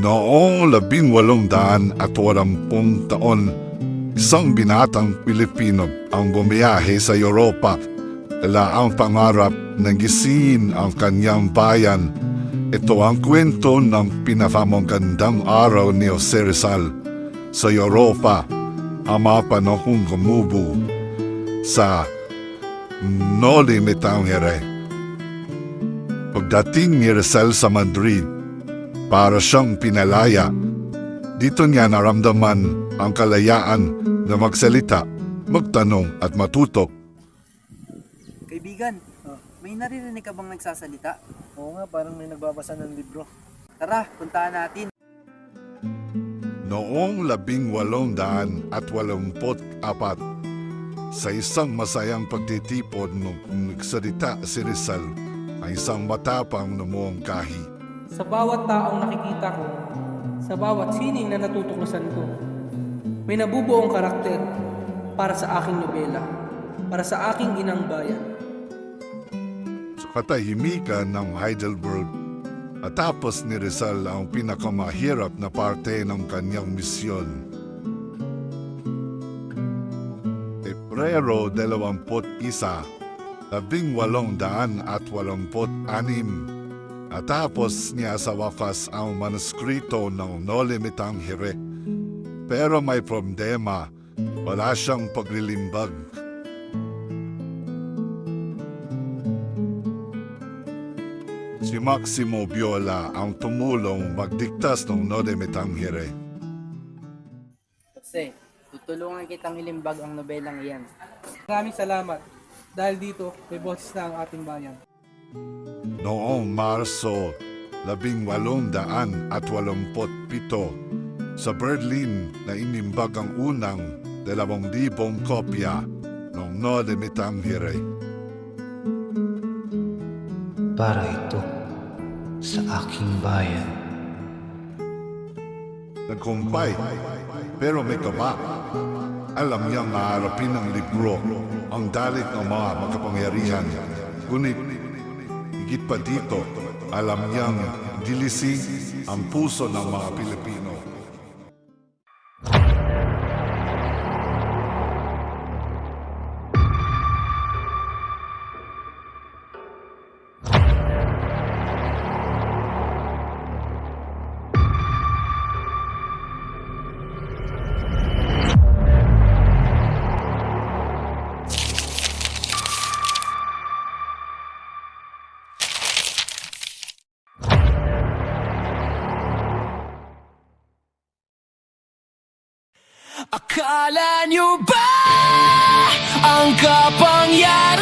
Noong 1880 taon, isang binatang Pilipino ang bumiyahe sa Europa. Dala ang pangarap na gisin ang kanyang bayan. Ito ang kwento ng pinakamagandang araw ni Jose Rizal sa Europa, ang mga panahong gumubo sa Noli Me Tangere. Pagdating ni Rizal sa Madrid, para siyang pinalaya. Dito niya naramdaman ang kalayaan na magsalita, magtanong at matuto. Kaibigan, may naririnig ka bang nagsasalita? Oo nga, parang may nagbabasa ng libro. Tara, puntaan natin. Noong 1884, sa isang masayang pagtitipon nung nagsalita si Rizal, ang isang matapang na muangkahi. Sa bawat taong nakikita ko, sa bawat sining na natutuklasan ko, may nabubuong karakter para sa aking nobela, para sa aking inang bayan. Sa katahimikan ng Heidelberg, at tapos ni Rizal ang pinakamahirap na parte ng kanyang misyon. Pebrero 21, 1886, at tapos niya sa wakas ang manuskrito ng Noli Me Tangere. Pero may problema, wala siyang paglilimbag. Si Maximo Viola ang tumulong magdiktas ng Noli Me Tangere. Jose, tutulungan kitang ilimbag ang nobelang iyan. Maraming salamat dahil dito may boses na ang ating bayan. Noong Marso 1887, sa Berlin na inimbag ang unang 2,000 kopya ng Noli Me Tangere. Para ito sa aking bayan. Nagkumpay, pero may kaba. Alam niyang maharapin ng libro ang dalit ng mga makapangyarihan. Ngunit, higit pa dito, alam niyang dilisin ang puso ng mga Pilipino. Akala nyo ba ang kapangyarihan